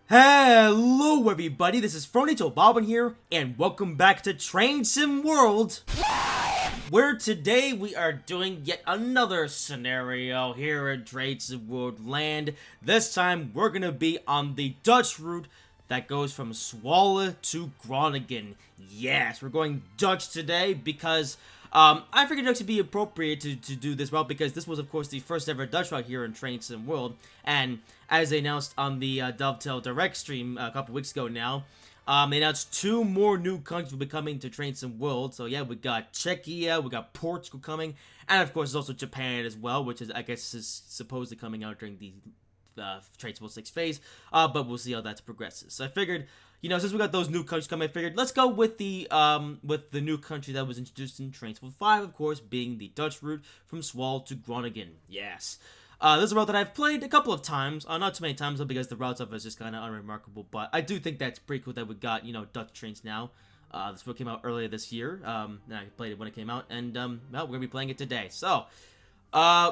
Hello everybody, this is Fronito Bobbin here, and welcome back to Train Sim World, where today we are doing yet another scenario here at Train Sim World Land. This time we're gonna be on the Dutch route that goes from Zwolle to Groningen. Yes, we're going Dutch today because I figured it would be appropriate to do this route because this was, of course, the first ever Dutch route here in Train Sim World. And as they announced on the Dovetail Direct stream a couple weeks ago now, they announced 2 more new countries will be coming to Train Sim World. So yeah, we got Czechia, we got Portugal coming, and of course, there's also Japan as well, which is, I guess, is supposedly coming out during the Train Sim World 6 phase. But we'll see how that progresses. So I figured, you know, since we got those new countries coming, I figured let's go with the new country that was introduced in Train Sim 5, of course, being the Dutch route from Zwolle to Groningen. Yes. This is a route that I've played a couple of times, not too many times though, because the routes of it is just kind of unremarkable, but I do think that's pretty cool that we got, you know, Dutch trains now. This route came out earlier this year, and I played it when it came out, and, well, we're gonna be playing it today. So,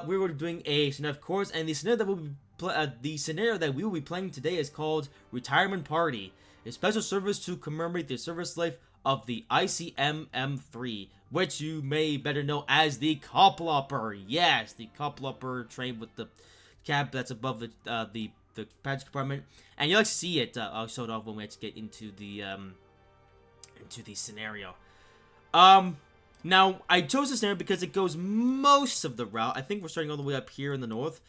we were doing a scenario, of course, and the scenario that we will be playing today is called Retirement Party, a special service to commemorate the service life of the ICMm 3, which you may better know as the Koploper. Yes, the Koploper train with the cab that's above the passage compartment, and you'll see it. I'll show it off when we actually get into the scenario. Now I chose this scenario because it goes most of the route. I think we're starting all the way up here in the north.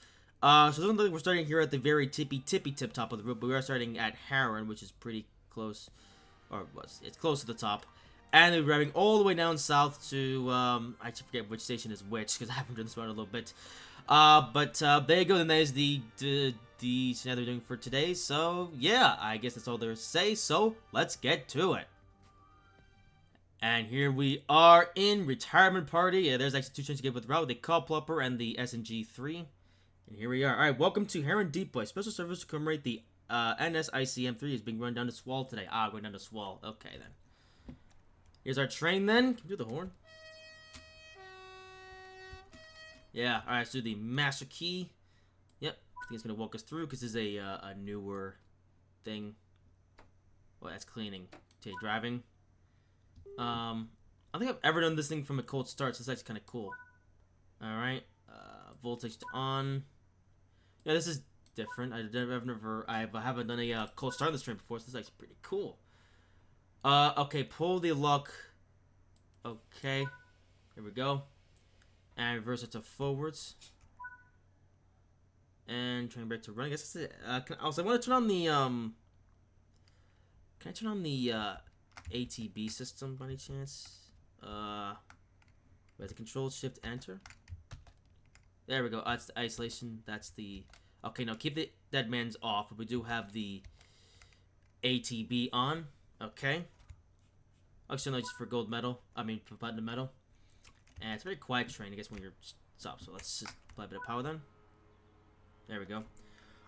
So it doesn't look like we're starting here at the very tippy tip top of the route, but we are starting at Harren, which is pretty close, or it's close to the top. And we're driving all the way down south to, I actually forget which station is which, because I haven't done this route in a little bit. But there you go, and that is the scenario we're doing for today. So, yeah, I guess that's all there is to say, so let's get to it. And here we are in Retirement Party. Yeah, there's actually 2 trains to get with the route, the Koploper and the SNG 3. And here we are. Alright, welcome to Harren Depot. Special service to commemorate the NS ICM 3 is being run down to Zwolle today. We're down to Zwolle. Okay, then. Here's our train, then. Can we do the horn? Yeah, alright, let's do the master key. Yep, I think it's going to walk us through because this is a newer thing. Well, that's cleaning. Okay, driving. I don't think I've ever done this thing from a cold start, so that's actually kind of cool. Alright, voltage to on. Yeah, this is different. I haven't done a cold start on this train before, so this is actually pretty cool. Okay, pull the lock. Okay, here we go. And reverse it to forwards. And train brake to run. I guess that's it. I want to turn on the can I turn on the ATB system by any chance? Where's the control shift enter? There we go. That's the isolation. That's the... Okay, now keep the dead man's off, but we do have the ATB on. Okay. Actually, no, just for gold medal. I mean, for platinum medal. And it's a very quiet train, I guess, when you're stopped. So let's just apply a bit of power then. There we go.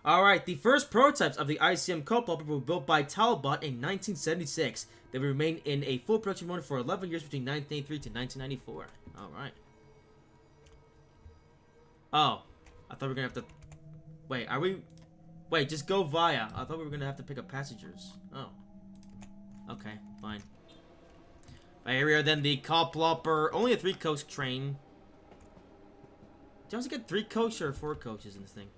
Alright, the first prototypes of the ICMm Koploper were built by Talbot in 1976. They remained in a full production mode for 11 years between 1983 to 1994. Alright. Oh, I thought we were gonna have to... Wait, are we... Wait, just go via. I thought we were gonna have to pick up passengers. Oh. Okay, fine. Right, here we are then, the Koploper. Only a 3-coach train. Do you also get 3 coaches or 4 coaches in this thing?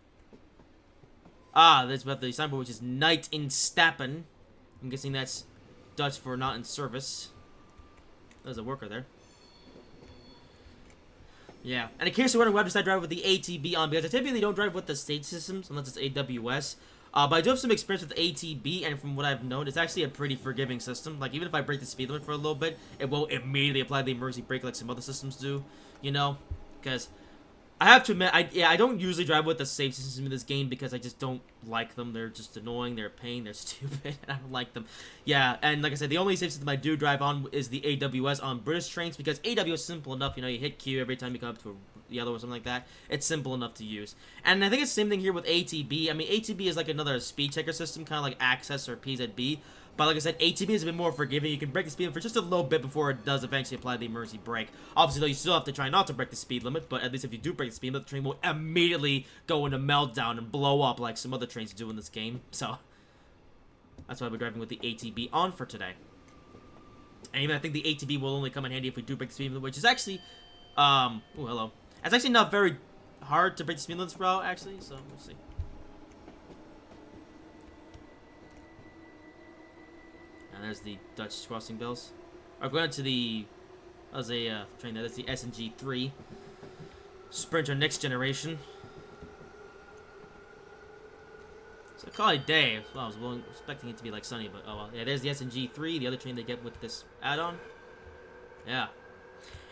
That's about the signboard, which is Night in Stappen. I'm guessing that's Dutch for not in service. There's a worker there. Yeah, and in case you're wondering why I decided to drive with the ATB on, because I typically don't drive with the stage systems unless it's AWS. But I do have some experience with ATB, and from what I've known, it's actually a pretty forgiving system. Like, even if I break the speed limit for a little bit, it won't immediately apply the emergency brake like some other systems do, you know? Because I have to admit, I don't usually drive with the safe system in this game because I just don't like them. They're just annoying, they're a pain, they're stupid, and I don't like them. Yeah, and like I said, the only safe system I do drive on is the AWS on British trains because AWS is simple enough, you know, you hit Q every time you come up to a yellow or something like that. It's simple enough to use. And I think it's the same thing here with ATB. I mean, ATB is like another speed checker system, kind of like Access or PZB. But like I said, ATB is a bit more forgiving. You can break the speed limit for just a little bit before it does eventually apply the emergency brake. Obviously, though, you still have to try not to break the speed limit, but at least if you do break the speed limit, the train will immediately go into meltdown and blow up like some other trains do in this game. So, That's why we're driving with the ATB on for today. And even I think the ATB will only come in handy if we do break the speed limit, which is actually, oh, hello. It's actually not very hard to break the speed limit route, actually, so we'll see. And there's the Dutch crossing bells. We're going to the, that was a train there, that's the SNG-3. Sprinter next generation. So call it day. Well, I was expecting it to be like sunny, but oh well. Yeah, there's the SNG-3, the other train they get with this add-on. Yeah.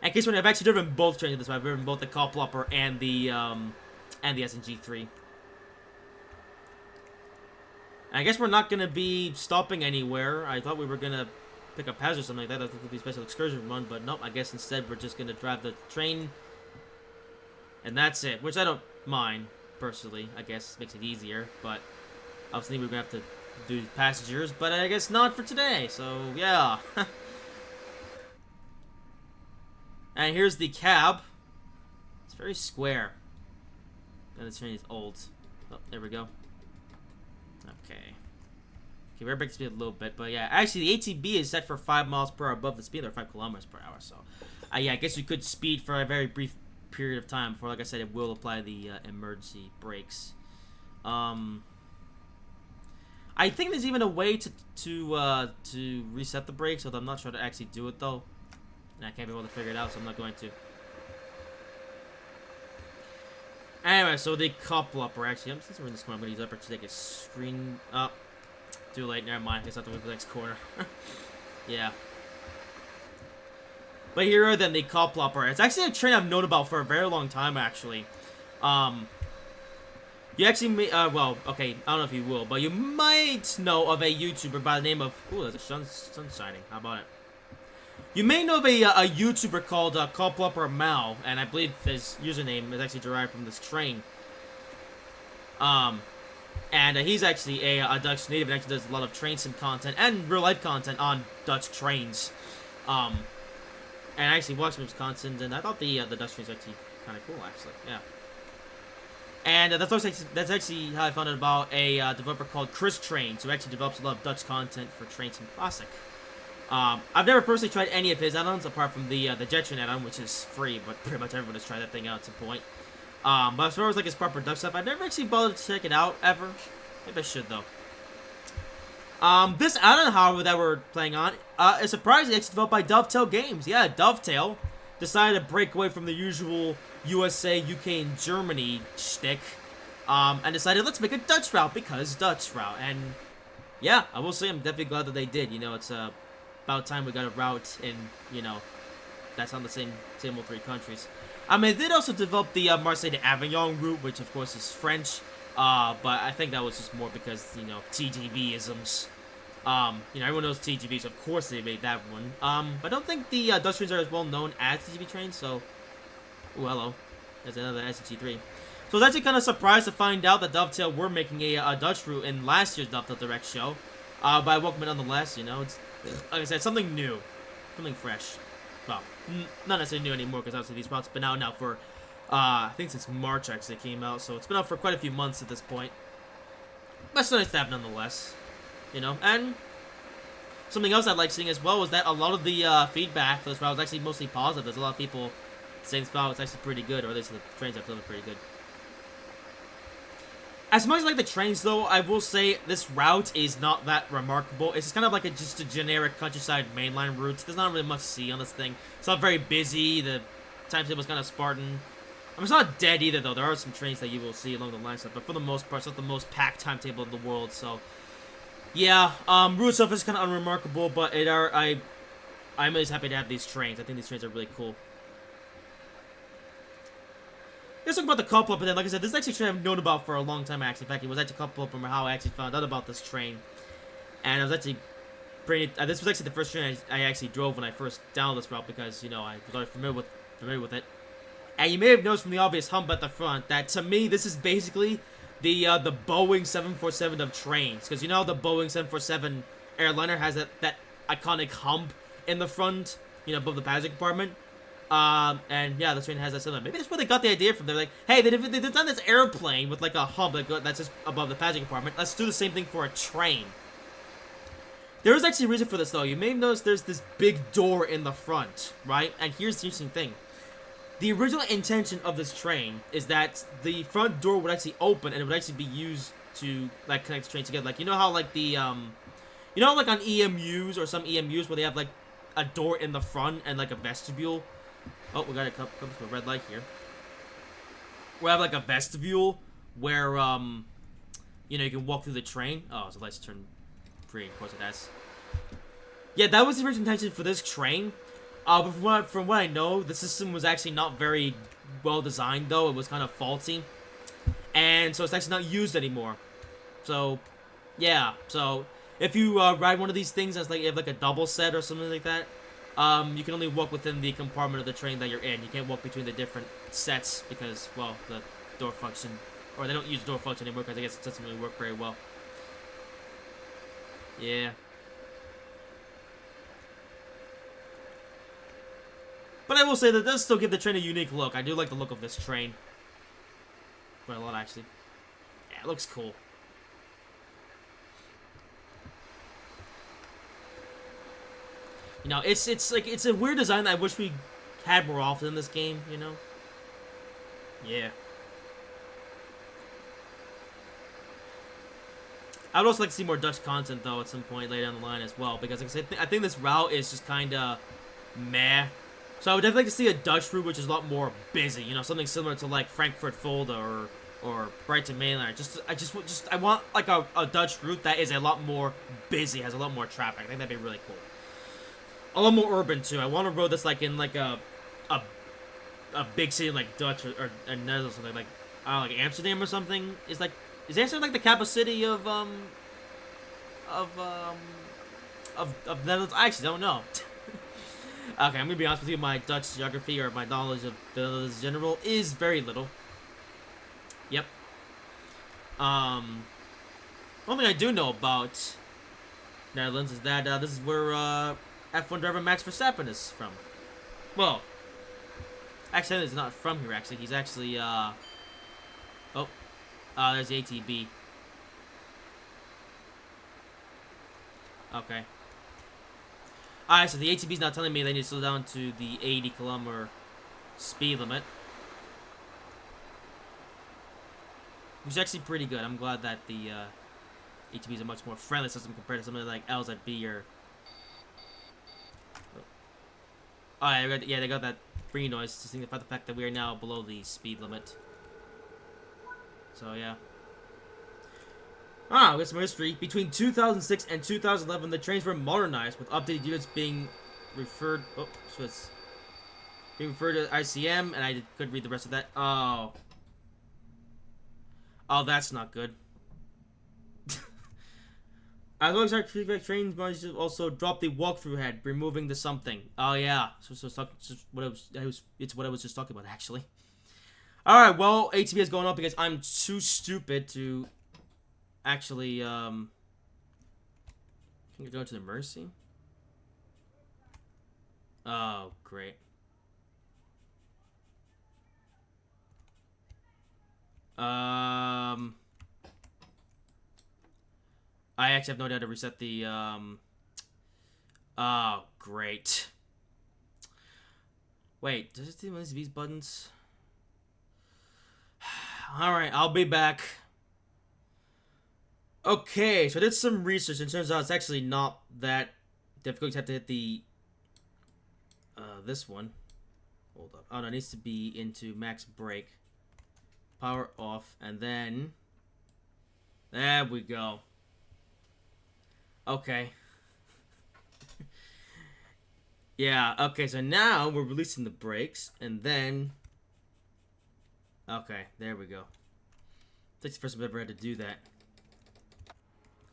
In case when I've actually driven both trains this way, I've driven both the Koploper and the SNG-3. I guess we're not gonna be stopping anywhere. I thought we were gonna pick up hazards or something like that. I thought it would be a special excursion run, but nope. I guess instead we're just gonna drive the train, and that's it. Which I don't mind personally. I guess makes it easier, but. Obviously, we're going to have to do passengers, but I guess not for today, so yeah. And here's the cab. It's very square. And this train is old. Oh, there we go. Okay. Okay, we're breaking speed a little bit, but yeah. Actually, the ATB is set for 5 miles per hour above the speed, or 5 kilometers per hour, so. Yeah, I guess you could speed for a very brief period of time before, like I said, it will apply the emergency brakes. I think there's even a way to reset the brakes, although I'm not sure to actually do it though. And I can't be able to figure it out, so I'm not going to. Anyway, so the Koploper actually, since we're in this corner, I'm gonna use upper to take a screen up. Too late, never mind. I guess I have to move to the next corner. Yeah. But here are then the Koploper. It's actually a train I've known about for a very long time, actually. You actually may, well, okay, I don't know if you will, but you might know of a YouTuber by the name of, ooh, there's a sun shining, how about it? You may know of a YouTuber called Koploper Mao, and I believe his username is actually derived from this train. And he's actually a Dutch native and actually does a lot of train sim content and real-life content on Dutch trains. And I actually watched his content, and I thought the Dutch trains are actually kind of cool, actually, yeah. And that's actually how I found out about a developer called Chris Trains, who actually develops a lot of Dutch content for Train Sim Classic. I've never personally tried any of his add-ons apart from the Jet Train add-on, which is free, but pretty much everyone has tried that thing out at some point. But as far as like his proper Dutch stuff, I've never actually bothered to check it out ever. Maybe I should though. This add-on, however, that we're playing on, is surprisingly actually developed by Dovetail Games. Yeah, Dovetail decided to break away from the usual USA, UK, and Germany shtick, and decided let's make a Dutch route because Dutch route. And yeah, I will say I'm definitely glad that they did. You know, it's about time we got a route in, you know, that's on the same old 3 countries. I mean, they did also develop the Marseille to Avignon route, which of course is French, but I think that was just more because, you know, TGV-isms. You know, everyone knows TGV, so of course they made that one. But I don't think the Dutch trains are as well known as TGV trains, so. Ooh, hello. There's another SNG-3. So I was actually kind of surprised to find out that Dovetail were making a Dutch route in last year's Dovetail Direct show. But I welcome it nonetheless, you know. It's, like I said, something new. Something fresh. Well, not necessarily new anymore, because obviously these routes have been out now for, I think since March actually came out. So it's been out for quite a few months at this point. But it's nice to have nonetheless. You know, and something else I like seeing as well was that a lot of the feedback for this route was actually mostly positive. There's a lot of people saying this route is actually pretty good, or at least the trains are pretty good. As much as I like the trains, though, I will say this route is not that remarkable. It's just kind of like just a generic countryside mainline route. There's not really much to see on this thing. It's not very busy. The timetable is kind of Spartan. I mean, it's not dead either, though. There are some trains that you will see along the line stuff, but for the most part, it's not the most packed timetable in the world. So, yeah, route stuff is kind of unremarkable, but I'm always happy to have these trains. I think these trains are really cool. Let's talk about the Koploper, but then, like I said, this is actually a train I've known about for a long time, actually. In fact, it was actually Koploper how I actually found out about this train. And I was actually pretty... this was actually the first train I actually drove when I first downloaded this route, because, you know, I was already familiar with it. And you may have noticed from the obvious hump at the front that, to me, this is basically the Boeing 747 of trains. Because, you know, the Boeing 747 airliner has that iconic hump in the front, you know, above the passenger compartment. And yeah, this train has that similar. Maybe that's where they got the idea from. They're like, hey, they've done this airplane with like a hump that's just above the passenger compartment. Let's do the same thing for a train. There is actually a reason for this, though. You may have noticed there's this big door in the front, right? And here's the interesting thing. The original intention of this train is that the front door would actually open and it would actually be used to, like, connect the train together. Like, you know how, like, the, you know, like, on EMUs or some EMUs where they have, like, a door in the front and, like, a vestibule? Oh, we got to come to a red light here. We have, like, a vestibule where, you know, you can walk through the train. Oh, so the lights turn green. Of course it has. Yeah, that was the original intention for this train. But from what I know, the system was actually not very well designed, though. It was kind of faulty. And so it's actually not used anymore. So, yeah. So, if you ride one of these things as, like, you have, like, a double set or something like that, you can only walk within the compartment of the train that you're in. You can't walk between the different sets because, well, the door function... Or they don't use door function anymore because I guess it doesn't really work very well. Yeah. But I will say that does still give the train a unique look. I do like the look of this train. Quite a lot, actually. Yeah, it looks cool. You know, it's like, it's a weird design that I wish we had more often in this game, you know? Yeah. I would also like to see more Dutch content, though, at some point later down the line as well, because like I said, I think this route is just kind of meh. So I would definitely like to see a Dutch route which is a lot more busy, you know, something similar to like Frankfurt Fulda or Brighton Mainland. I want like a Dutch route that is a lot more busy, has a lot more traffic. I think that'd be really cool. A lot more urban too. I want a road that's like in like a big city like Dutch or Netherlands or something like I don't know, like Amsterdam or something. Is Amsterdam like the capital city of Netherlands? I actually don't know. Okay, I'm gonna be honest with you. My Dutch geography or my knowledge of the Netherlands in general is very little. Yep. One thing I do know about Netherlands is that this is where F1 driver Max Verstappen is from. Well, actually, he's not from here. Actually, he's actually there's the ATB. Okay. Alright, so the ATB's not telling me they need to slow down to the 80-kilometer speed limit. Which is actually pretty good. I'm glad that the ATB is a much more friendly system compared to something like LZB or... Alright, yeah, they got that green noise to signify the fact that we are now below the speed limit. So, yeah. We got some history. Between 2006 and 2011, the trains were modernized, with updated units being referred... Oh, so it's... being referred to ICMm, and I couldn't read the rest of that. Oh. Oh, that's not good. As always, our feedback trains must also drop the walkthrough head, removing the something. Oh, yeah. So it's what I was just talking about, actually. Alright, well, ATB is going up because I'm too stupid to actually, can you go to the Mercy? Oh, great. I actually have no idea how to reset the, oh, great. Wait, does it do one of these buttons? Alright, I'll be back. Okay, so I did some research, and it turns out it's actually not that difficult. You have to hit the, this one. Hold up. Oh, no, it needs to be into max brake. Power off, and then... There we go. Okay. Yeah, okay, so now we're releasing the brakes, and then... Okay, there we go. That's the first time I've ever had to do that.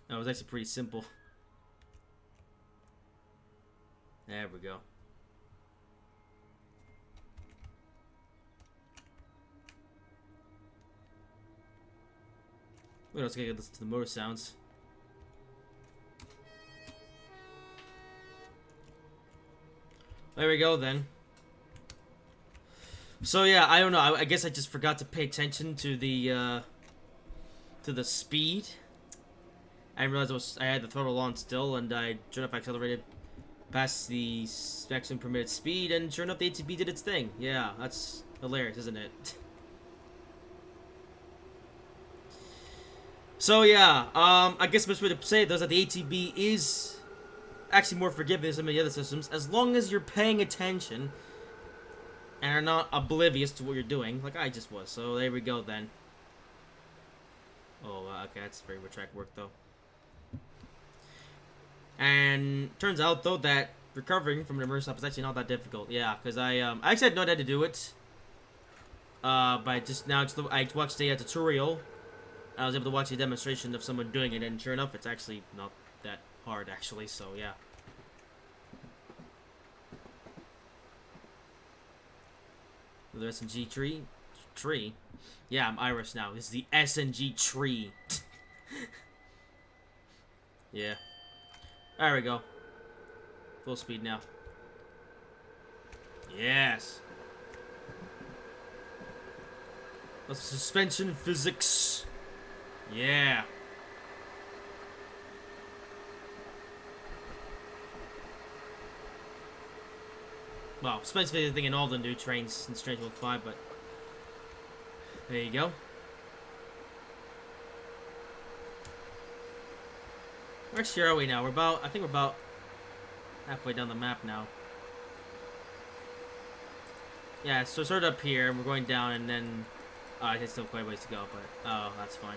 That was actually pretty simple. There we go. What else can I listen to the motor sounds? There we go then. So yeah, I don't know. I guess I just forgot to pay attention to the speed. I didn't realize I had the throttle on still, and I sure enough accelerated past the maximum permitted speed, and sure enough the ATB did its thing. Yeah, that's hilarious, isn't it? So yeah, I guess the best way to say it, though, is that the ATB is actually more forgiving than some of the other systems, as long as you're paying attention and are not oblivious to what you're doing, like I just was. So there we go then. Oh, okay, that's very good track work though. And turns out though that recovering from an immersion up is actually not that difficult. Yeah, because I actually had no idea to do it. But I watched a tutorial. I was able to watch a demonstration of someone doing it, and sure enough, it's actually not that hard, actually, so yeah. The S&G tree? Yeah, I'm Irish now. This is the S&G tree. Yeah. There we go. Full speed now. Yes. That's suspension physics. Yeah. Well, suspension physics thing in all the new trains in Strange World 5, but there you go. Where actually are we now? I think we're about halfway down the map now. Yeah, so sort of up here, and we're going down, and then I think still quite a ways to go, but oh, that's fine.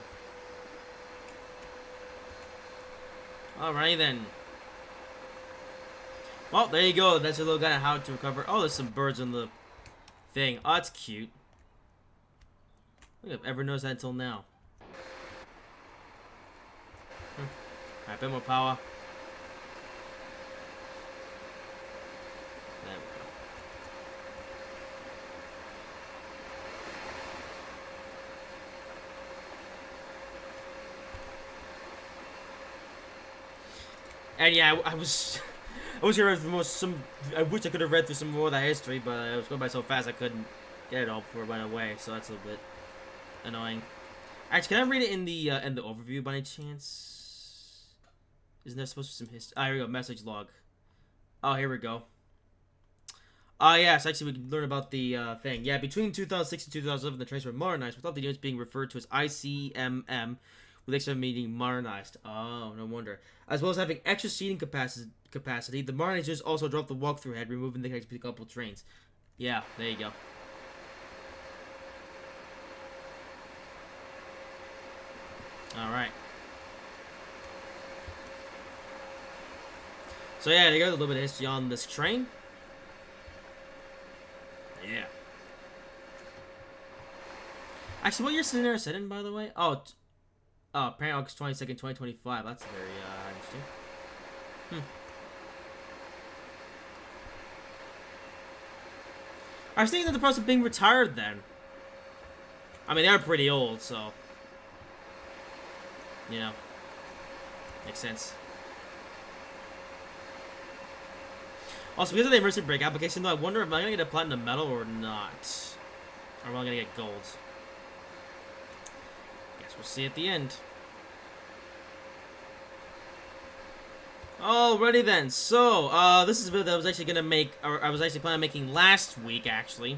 Alrighty then. Well, there you go. That's a little guide on how to recover. Oh, there's some birds on the thing. Oh, that's cute. I don't think I've ever noticed that until now. Alright, a bit more power. There we go. And yeah, I was gonna read through I wish I could have read through some more of that history, but I was going by so fast I couldn't get it all before it went away, so that's a little bit annoying. Actually, can I read it in the overview by any chance? Isn't there supposed to be some history? Ah, here we go. Message log. Oh, here we go. Yes, actually, we can learn about the thing. Yeah, between 2006 and 2011, the trains were modernized, without the units being referred to as ICMm, with extra meaning modernized. Oh, no wonder. As well as having extra seating capacity, the modernizers also dropped the walkthrough head, removing the connected couple trains. Yeah, there you go. Alright. So yeah, there you go, a little bit of history on this train. Yeah. Actually, what year is Scenario set in, by the way? Oh, apparently August 22nd, 2025. That's very, interesting. I was thinking that the process of being retired then. I mean, they are pretty old, so... You know. Makes sense. Also, because of the immersive break application, though, I wonder if I'm gonna get a platinum medal or not. Or am I gonna get gold? Guess we'll see at the end. Alrighty then. So, this is a video that I was actually gonna make, or I was actually planning on making last week, actually.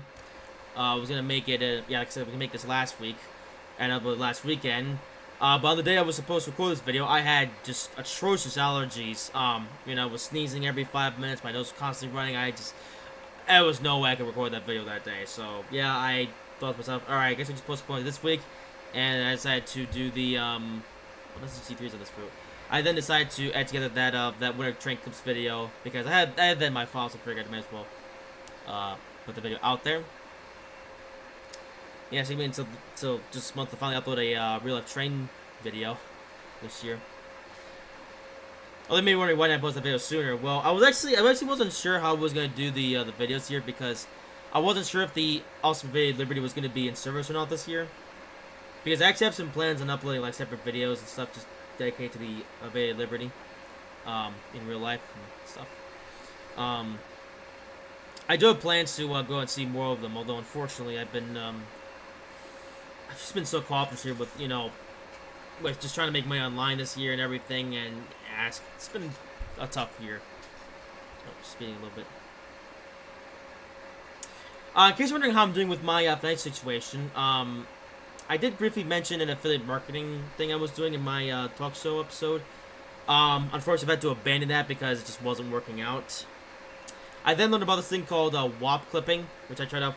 I was gonna make it, yeah, like I said, we can make this last week, and upload last weekend. But on the day I was supposed to record this video, I had just atrocious allergies. You know, I was sneezing every 5 minutes, my nose was constantly running, there was no way I could record that video that day. So, yeah, I thought to myself, alright, I guess I just postponed it this week, and I decided to do the, what's the G3s on this route? I then decided to add together that Winter Train Clips video, because I had that in my files, so I figured I might as well, put the video out there. Yeah, so until just this month to finally upload a real life train video this year. Oh, they may be wondering why didn't I post the video sooner. Well, I actually wasn't sure how I was gonna do the videos here, because I wasn't sure if the Awesome Video Liberty was gonna be in service or not this year. Because I actually have some plans on uploading like separate videos and stuff just dedicated to the Video Liberty, in real life and stuff. I do have plans to go and see more of them, although unfortunately I've just been so caught up here with, you know, with just trying to make money online this year and everything, and yeah, it's been a tough year. Oh, speeding a little bit. In case you're wondering how I'm doing with my financial situation, I did briefly mention an affiliate marketing thing I was doing in my talk show episode. Unfortunately, I've had to abandon that because it just wasn't working out. I then learned about this thing called WAP clipping, which I tried out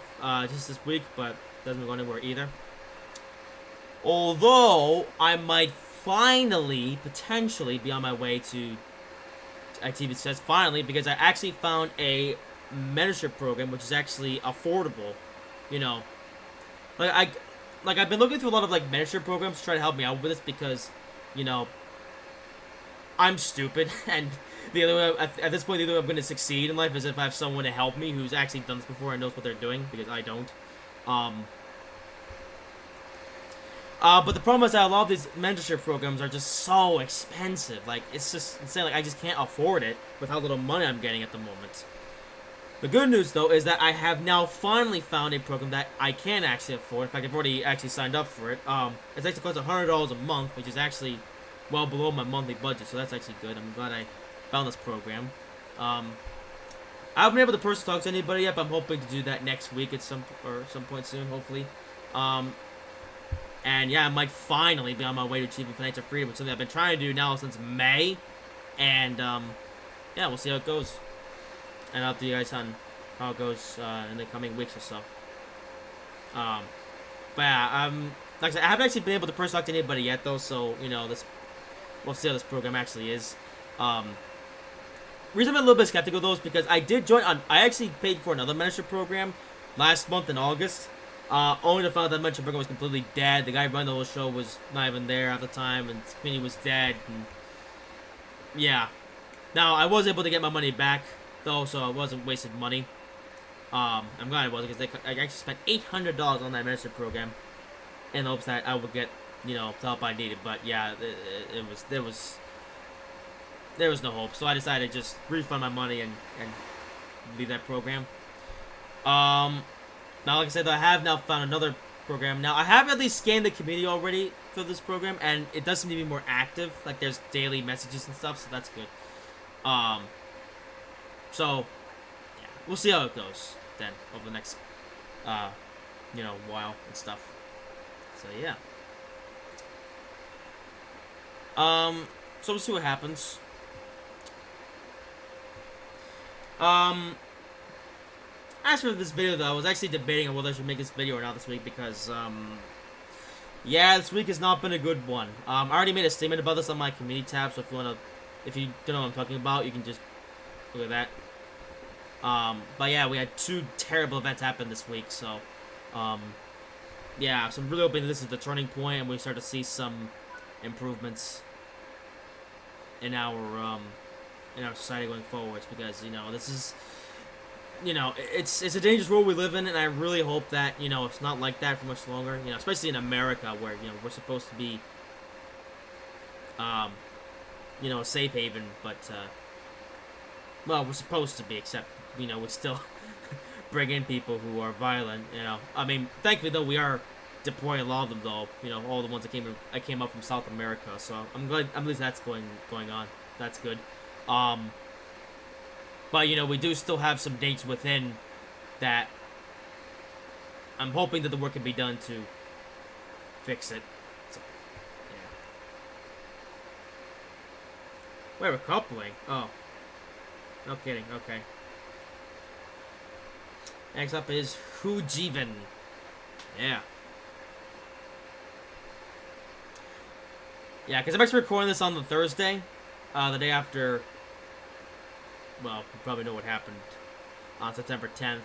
just this week, but doesn't go anywhere either. Although, I might finally, potentially, be on my way to IT Success, finally, because I actually found a mentorship program which is actually affordable. You know, I've been looking through a lot of like mentorship programs to try to help me out with this because, you know, I'm stupid, and the only way at this point the only way I'm going to succeed in life is if I have someone to help me who's actually done this before and knows what they're doing, because I don't. But the problem is that a lot of these mentorship programs are just so expensive. Like, it's just insane. Like, I just can't afford it with how little money I'm getting at the moment. The good news, though, is that I have now finally found a program that I can actually afford. In fact, I've already actually signed up for it. It's actually costs $100 a month, which is actually well below my monthly budget, so that's actually good. I'm glad I found this program. I haven't been able to personally talk to anybody yet, but I'm hoping to do that next week at some point soon, hopefully. And yeah, I might finally be on my way to achieving financial freedom, which is something I've been trying to do now since May. And yeah, we'll see how it goes. And I'll update you guys on how it goes in the coming weeks or so. But yeah, like I said, I haven't actually been able to personally talk to anybody yet, though. So you know, we'll see how this program actually is. Reason I'm a little bit skeptical though is because I did join on. I actually paid for another mentorship program last month in August. Only to find out that mentorship program was completely dead. The guy running the whole show was not even there at the time, and the community was dead. And yeah, now I was able to get my money back though, so I wasn't wasted money. I'm glad I wasn't, because I actually spent $800 on that mentorship program in the hopes that I would get, you know, the help I needed. But yeah, there was no hope, so I decided to just refund my money and leave that program. Now, like I said, I have now found another program. Now, I have at least scanned the community already for this program, and it does seem to be more active. Like, there's daily messages and stuff, so that's good. So, yeah, we'll see how it goes then over the next, you know, while and stuff. So, yeah. So we'll see what happens. As for this video, though, I was actually debating on whether I should make this video or not this week because, yeah, this week has not been a good one. I already made a statement about this on my community tab, so if you don't know what I'm talking about, you can just look at that. But yeah, we had 2 terrible events happen this week, so, yeah, so I'm really hoping this is the turning point and we start to see some improvements in our society going forwards, because, you know, this is, you know, it's a dangerous world we live in, and I really hope that, you know, it's not like that for much longer, you know, especially in America, where, you know, we're supposed to be, you know, a safe haven, but, well, we're supposed to be, except, you know, we still bring in people who are violent, you know. I mean, thankfully, though, we are deploying a lot of them, though, you know, all the ones that came up from South America, so I'm glad, at least that's going on. That's good. But, you know, we do still have some dates within that I'm hoping that the work can be done to fix it. So, yeah. Wait, we're coupling? Oh. No kidding, okay. Next up is Hujiven. Yeah. Yeah, because I'm actually recording this on the Thursday, the day after, well, you probably know what happened on September 10th.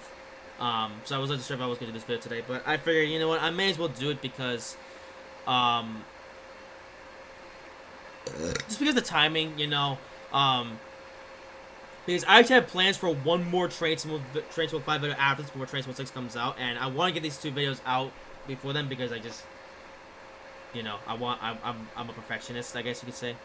So I wasn't sure if I was going to do this video today, but I figured, you know what, I may as well do it because, just because of the timing, you know, because I actually have plans for one more Train Sim 5 video after this, before Train Sim 6 comes out, and I want to get these 2 videos out before then, because I just, you know, I'm a perfectionist, I guess you could say.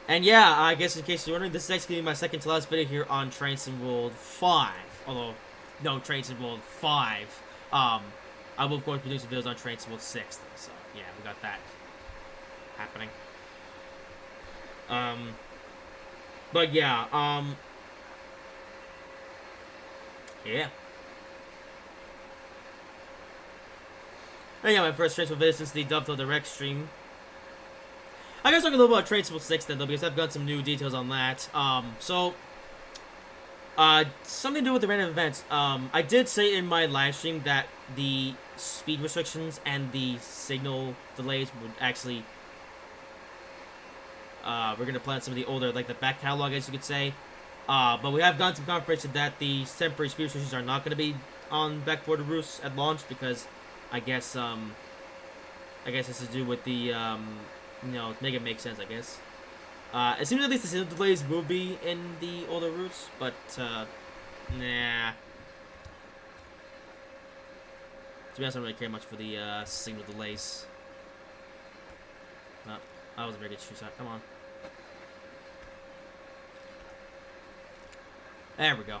And yeah, I guess in case you're wondering, this is actually going to be my second to last video here on Train Sim World 5. Although, no, Train Sim World 5. I will, of course, be doing some videos on Train Sim World 6, so, yeah, we got that happening. But, yeah, yeah. And yeah, my first Train Sim video since the Dovetail Direct stream. I guess talk a little about Train Sim 6 then, though, because I've got some new details on that. Something to do with the random events. I did say in my live stream that the speed restrictions and the signal delays would actually, we're gonna plan some of the older, like the back catalog, as you could say. But we have gotten some confirmation that the temporary speed restrictions are not gonna be on backboard routes at launch because I guess it's to do with the, you know, make it make sense, I guess. It seems at least the signal delays will be in the older routes, but, nah. To be honest, I don't really care much for the, signal delays. No, that was a very good shoe shot. Come on. There we go.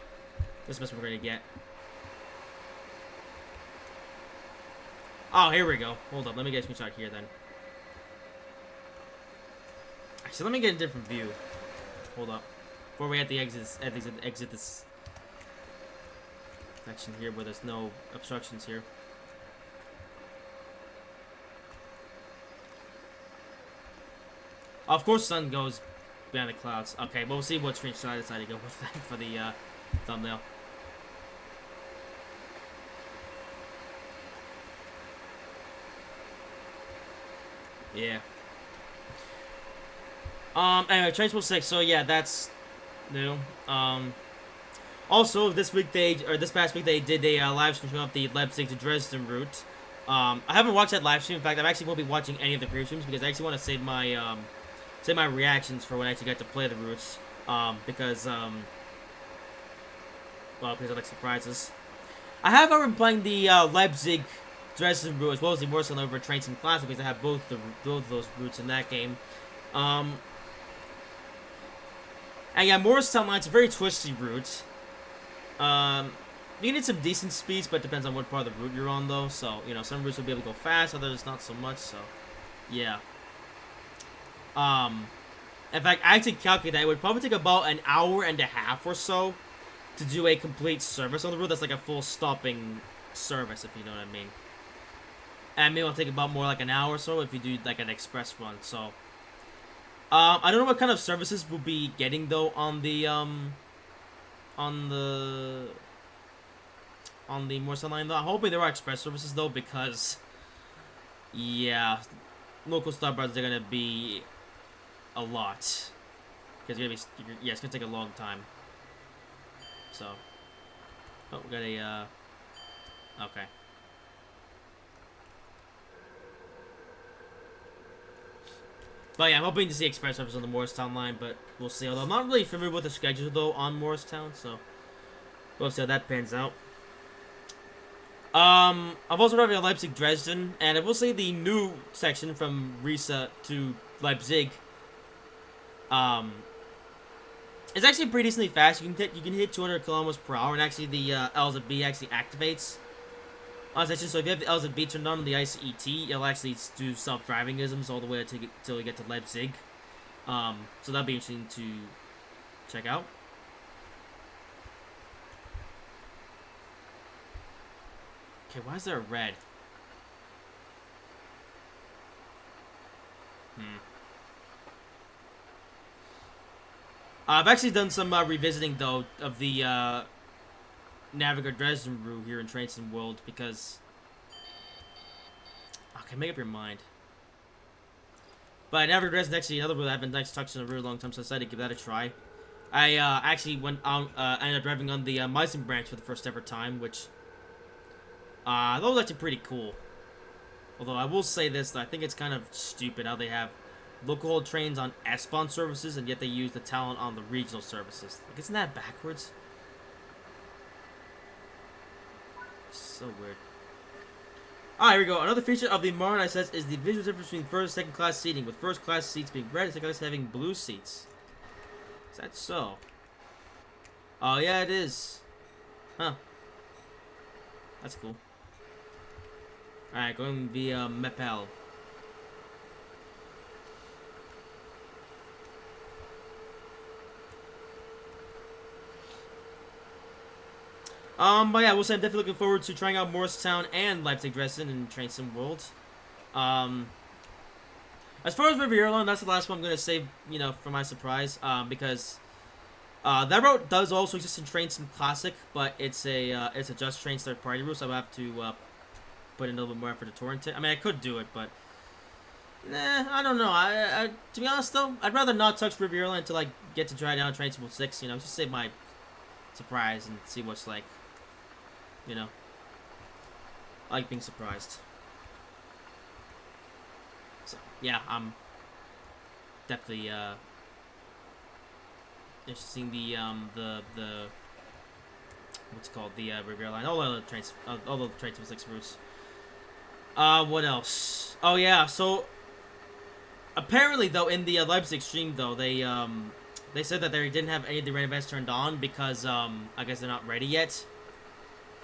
This is the best we're gonna get. Oh, here we go. Hold up, let me get a screenshot here then. Actually, let me get a different view. Hold up. Before we have to exit this section here where there's no obstructions here. Of course, the sun goes behind the clouds. Okay, but we'll see what screenshot I decide to go with that for the thumbnail. Yeah. Anyway, Train Sim 6, so yeah, that's new. Also, this past week they did a live stream of the Leipzig to Dresden route. I haven't watched that live stream. In fact, I actually won't be watching any of the pre-streams because I actually want to save my reactions for when I actually get to play the routes. Because I like surprises. I have been playing the Leipzig Dresden route as well as the Warsaw over Train Sim Classic because I have both of those routes in that game. And yeah, Morristown Line's a very twisty route. You need some decent speeds, but it depends on what part of the route you're on, though. So, you know, some routes will be able to go fast, others not so much, so, yeah. In fact, I actually calculated that it would probably take about an hour and a half or so to do a complete service on the route. That's like a full stopping service, if you know what I mean. And maybe it'll take about more like an hour or so if you do like an express run, so. I don't know what kind of services we'll be getting though on the Morristown line though. I'm hoping there are express services though because yeah, local stop bars are gonna be a lot because it's gonna take a long time. So, oh, we got a okay. But yeah, I'm hoping to see express service on the Morristown line, but we'll see. Although I'm not really familiar with the schedule though on Morristown, so we'll see how that pans out. I've also driving a Leipzig Dresden, and I will say the new section from Riesa to Leipzig, it's actually pretty decently fast. You can hit 200 kilometers per hour, and actually the LZB actually activates. So if you have the LZB turned on the ICET, it'll actually do self-drivingisms all the way until you get to Leipzig. So that'll be interesting to check out. Okay, why is there a red? I've actually done some revisiting though of the Navigator Dresden route here in Train Sim World because okay, make up your mind. But Navigator Dresden is actually another route I haven't touched on in a really long time, so I decided to give that a try. I actually went out, ended up driving on the Meissen branch for the first ever time, which that was actually pretty cool. Although I will say this, I think it's kind of stupid how they have local haul trains on S-Bahn services and yet they use the talent on the regional services. Like, isn't that backwards? So weird. Ah, here we go. Another feature of the modernized sets is the visual difference between first and second class seating, with first class seats being red and second class having blue seats. Is that so? Oh yeah, it is. Huh. That's cool. Alright, going via Meppel. But yeah, we'll say I'm definitely looking forward to trying out Morristown and Leipzig Dresden in Train Sim World. As far as Riviera, that's the last one I'm gonna save, you know, for my surprise. Because that route does also exist in Train Sim Classic, but it's a Just Trains third-party route, so I have to put in a little bit more effort to torrent it. I mean, I could do it, but I don't know. I to be honest though, I'd rather not touch Riviera until I get to try it out on Train Sim 6. You know, just save my surprise and see what's like. You know, I like being surprised. So yeah, I'm definitely interested in the what's it called, the Riviera line, all the trains, all the Train 6 routes. What else? Oh yeah, so apparently though in the Leipzig stream though they said that they didn't have any of the rain events turned on because I guess they're not ready yet.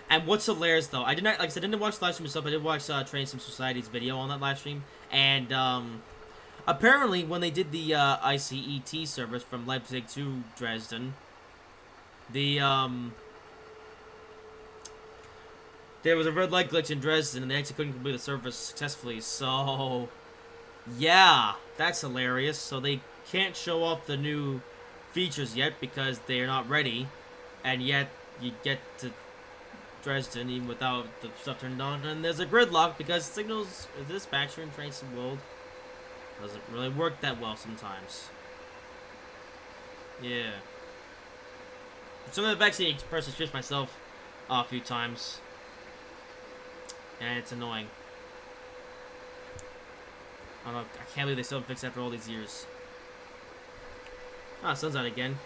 And what's hilarious though, I did not, like I said, I didn't watch the live stream myself. I did watch Train Sim Society's video on that live stream, and apparently when they did the ICET service from Leipzig to Dresden, the there was a red light glitch in Dresden, and they actually couldn't complete the service successfully. So yeah, that's hilarious. So they can't show off the new features yet because they're not ready, and yet you get to Dresden even without the stuff turned on, and there's a gridlock because signals dispatcher in Train Sim World doesn't really work that well sometimes. Yeah. Something I've actually personally experienced myself a few times, and it's annoying. I don't know, I can't believe they still haven't fixed it after all these years. Ah, sun's out again.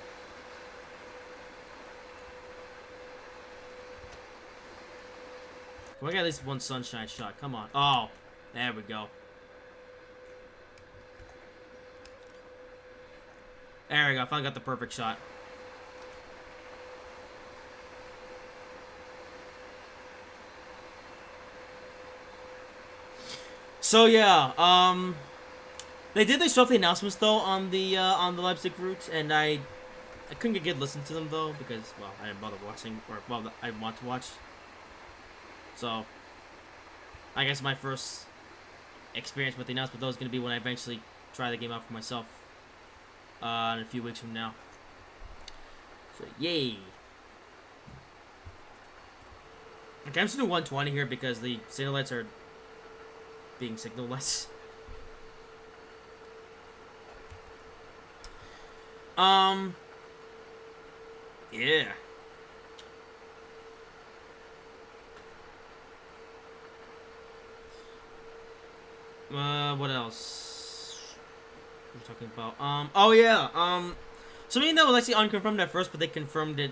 We got at least one sunshine shot. Come on. Oh, there we go. There we go. I finally got the perfect shot. So yeah, they did show off the announcements though on the Leipzig route, and I couldn't get good listen to them though because, well, I didn't bother watching, or well, I didn't want to watch. So, I guess my first experience with the announcement though is going to be when I eventually try the game out for myself in a few weeks from now. So, yay! Okay, I'm just doing 120 here because the signal lights are being signal lights. Yeah. What else? What are we talking about? Oh yeah, something that was actually unconfirmed at first, but they confirmed it,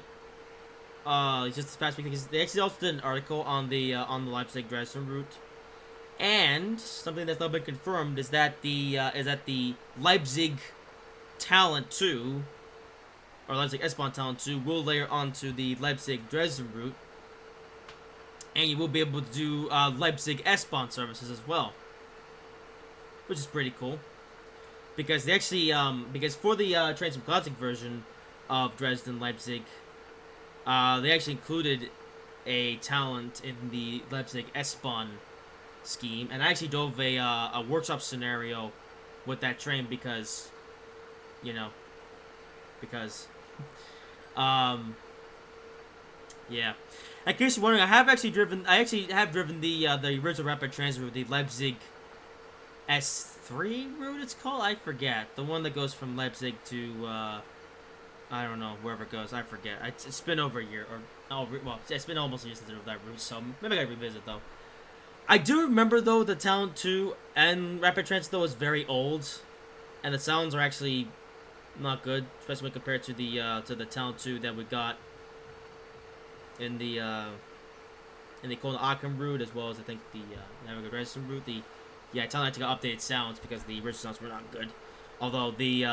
just this past week, because they actually also did an article on the Leipzig Dresden route. And something that's not been confirmed is that the Leipzig Talent 2, or Leipzig S-Bahn Talent 2, will layer onto the Leipzig Dresden route, and you will be able to do Leipzig S-Bahn services as well, which is pretty cool. Because they actually, because for the Train Sim Classic version of Dresden Leipzig, they actually included a talent in the Leipzig S-Bahn scheme, and I actually drove a workshop scenario with that train because, you know, because, yeah. In case you're wondering, I actually have driven the original rapid transit route, the Leipzig S3 route it's called? I forget. The one that goes from Leipzig to, I don't know, wherever it goes. I forget. It's been over a year, or, oh, well, it's been almost a year since I drove that route, so maybe I gotta revisit, though. I do remember, though, the Talent 2 and Rapid Transit, though, is very old, and the sounds are actually not good, especially when compared to the Talent 2 that we got in the Köln Aachen route, as well as, I think, the Nürnberg Dresden route. Talent to got updated sounds because the original sounds were not good. Although the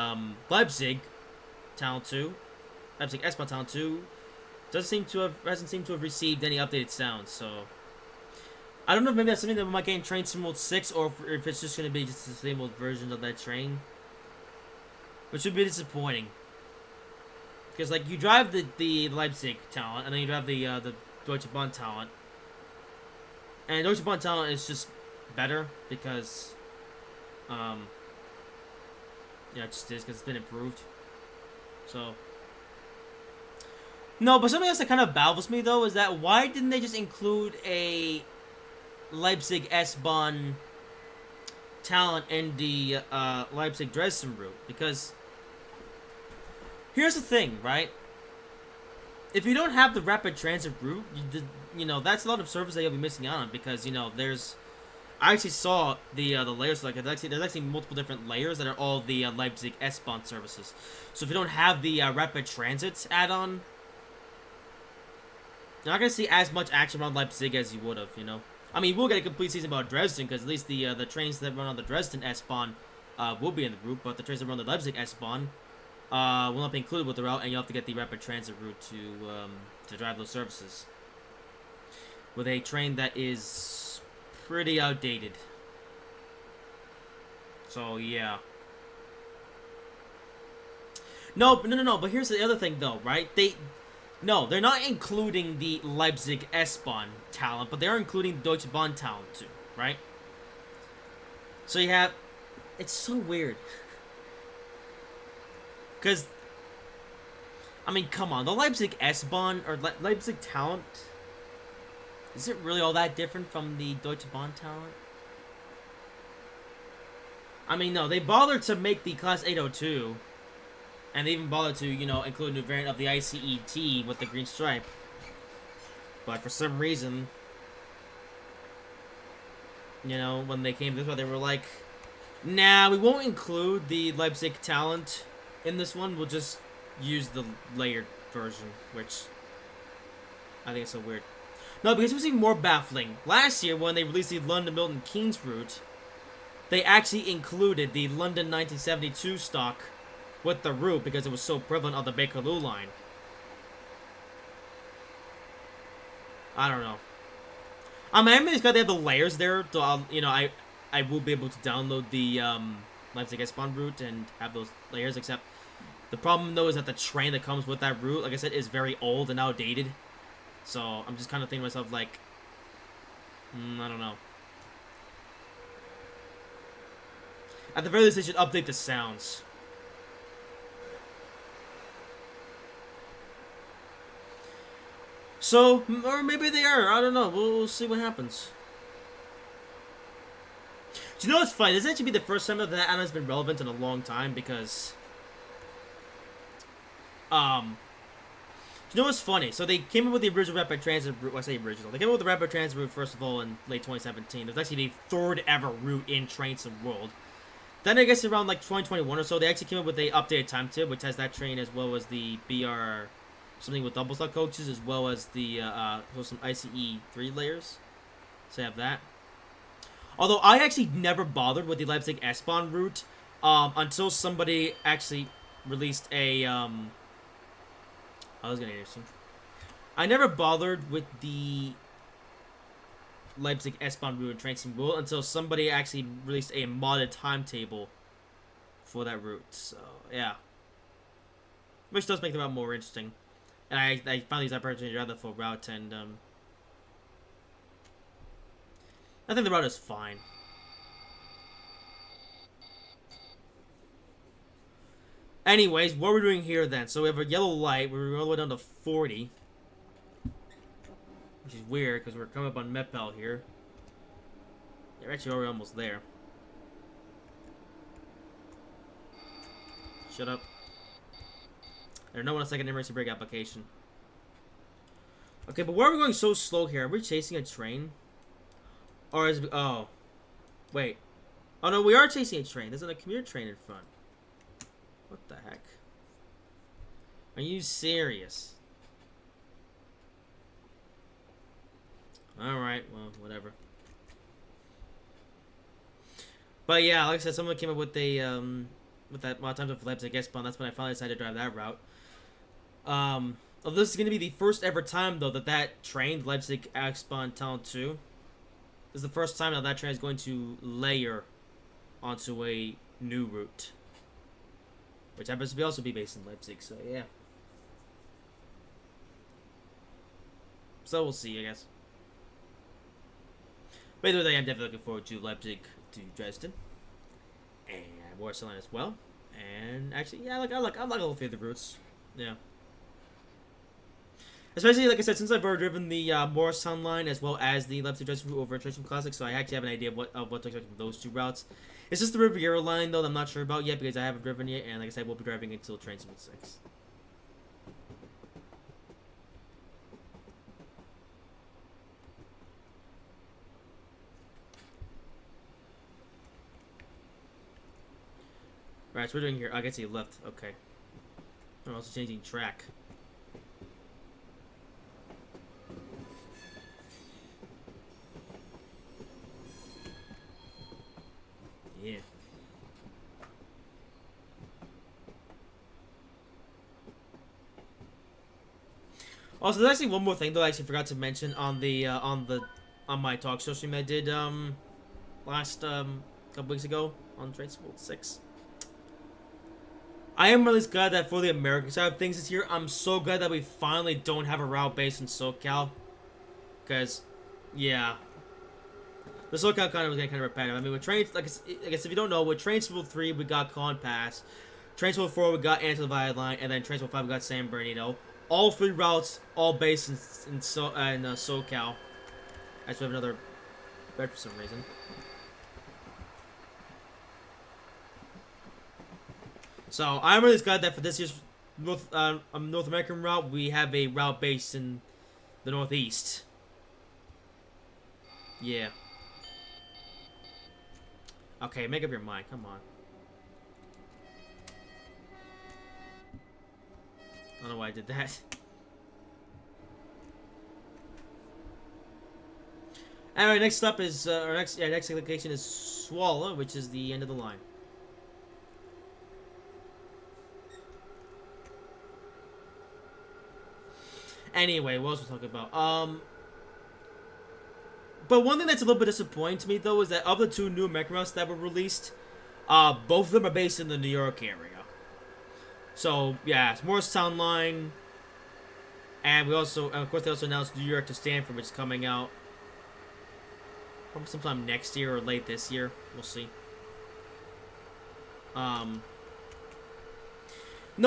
Leipzig Talent 2, Leipzig S-Bahn Talent 2, hasn't seemed to have received any updated sounds, so I don't know if maybe that's something that we might get in Train Sim World 6, or if it's just going to be just a stable version of that train. Which would be disappointing. Because, like, you drive the Leipzig talent, and then you drive the Deutsche Bahn talent. And Deutsche Bahn talent is just better, because, yeah, it just is, because it's been improved. So... No, but something else that kind of baffles me, though, is that why didn't they just include a Leipzig S-Bahn talent in the Leipzig Dresden route? Because here's the thing, right? If you don't have the rapid transit route, you know, that's a lot of service that you'll be missing out on, because, you know, there's... I actually saw the layers, like, there's actually multiple different layers that are all the Leipzig S-Bahn services. So if you don't have the rapid transit add-on, you're not going to see as much action around Leipzig as you would have, you know? I mean, we'll get a complete season about Dresden, because at least the trains that run on the Dresden S-Bahn will be in the route, but the trains that run on the Leipzig S-Bahn will not be included with the route, and you'll have to get the rapid transit route to drive those services. With a train that is pretty outdated. So, yeah. No, but here's the other thing, though, right? No, they're not including the Leipzig S-Bahn talent, but they're including Deutsche Bahn talent too, right? So you have... It's so weird. Because... I mean, come on. The Leipzig S-Bahn, or Leipzig talent... Is it really all that different from the Deutsche Bahn talent? I mean, no. They bothered to make the Class 802... And they even bothered to, you know, include a new variant of the ICET with the green stripe. But for some reason, you know, when they came this way, they were like, nah, we won't include the Leipzig talent in this one. We'll just use the layered version, which I think is so weird. No, because it was even more baffling. Last year, when they released the London Milton Keynes route, they actually included the London 1972 stock with the route because it was so prevalent on the Bakerloo line. I don't know. I mean, it's glad they have the layers there. So you know, I will be able to download the Leipzig S-Bahn route and have those layers. Except the problem though is that the train that comes with that route, like I said, is very old and outdated. So I'm just kind of thinking to myself like, I don't know. At the very least, they should update the sounds. So, or maybe they are. I don't know. We'll see what happens. Do you know what's funny? This actually be the first time that add-on has been relevant in a long time because... Do you know what's funny? So they came up with the original Rapid Transit route. Well, I say original. They came up with the Rapid Transit route, first of all, in late 2017. It was actually the third ever route in Train Sim World. Then I guess around like 2021 or so, they actually came up with a updated timetable, which has that train as well as the BR... something with double slot coaches, as well as the some ICE 3 layers. So I have that. Although I actually never bothered with the Leipzig S-Bahn route until somebody actually released a I was gonna hear some. I never bothered with the Leipzig S-Bahn route in Train Sim World until somebody actually released a modded timetable for that route. So yeah, which does make the route more interesting. And I found these opportunities to drive the full route, and I think the route is fine. Anyways, what we're doing here then? So we have a yellow light. We're all the way down to 40, which is weird because we're coming up on Meppel here. Yeah, we're actually already almost there. Shut up. There's no 1 second emergency brake application. Okay, but why are we going so slow here? Are we chasing a train? Or is it... Oh. Wait. Oh, no, we are chasing a train. There's a commuter train in front. What the heck? Are you serious? Alright, well, whatever. But yeah, like I said, someone came up with a, with that mod time for Leipzig S-Bahn. That's when I finally decided to drive that route. This is going to be the first ever time, though, that train, Leipzig S-Bahn Talent 2, This is the first time that train is going to layer onto a new route, which happens to also be based in Leipzig. So yeah. So we'll see, I guess. But either way, I'm definitely looking forward to Leipzig to Dresden, and Warsaw as well. And actually, yeah, I like all three of the routes. Yeah. Especially, like I said, since I've already driven the Morristown line as well as the Leipzig Dresden route over Dresden Classic, so I actually have an idea of what to expect from those two routes. It's just the Riviera line, though, that I'm not sure about yet because I haven't driven yet, and like I said, we'll be driving until Train Sim 6. Right, so we're doing here. I can see left. Okay. I'm also changing track. Yeah. Also, there's actually one more thing though I actually forgot to mention on the on my talk show stream I did last couple weeks ago on Train Sim 6. I am really glad that for the American side of things this year, I'm so glad that we finally don't have a route based in SoCal. Because, yeah. The SoCal kind of was getting kind of repetitive. I mean, with Trains, I guess if you don't know, with Train Sim 3, we got Con Pass. Train Sim 4, we got Anti Violet Line. And then Train Sim 5, we got San Bernardino. All three routes, all based in SoCal. I just have another red for some reason. So I'm really glad that for this year's North American route, we have a route based in the Northeast. Yeah. Okay, make up your mind. Come on. I don't know why I did that. Anyway, next up is our next location is Zwolle, which is the end of the line. Anyway, what else we're talking about? But one thing that's a little bit disappointing to me, though, is that of the two new American routes that were released, both of them are based in the New York area. So, yeah, it's Morristown line, and we also, of course, they also announced New York to Stanford, which is coming out probably sometime next year or late this year. We'll see. No,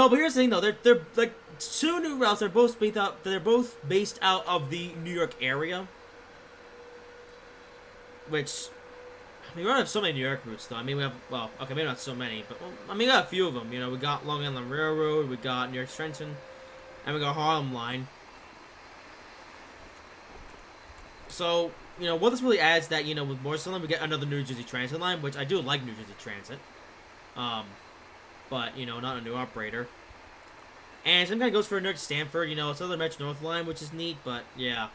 but here's the thing, though. They're like two new routes. They're both based out of the New York area. Which, I mean, we don't have so many New York routes, though. I mean, we have, well, okay, maybe not so many, but, well, I mean, we got a few of them. You know, we got Long Island Railroad, we got New York Trenton, and we got Harlem Line. So, you know, what this really adds that, you know, with Morristown, we get another New Jersey Transit line, which I do like New Jersey Transit. But, you know, not a new operator. And some kind of goes for New York Stanford, you know, it's another Metro North line, which is neat, but, yeah.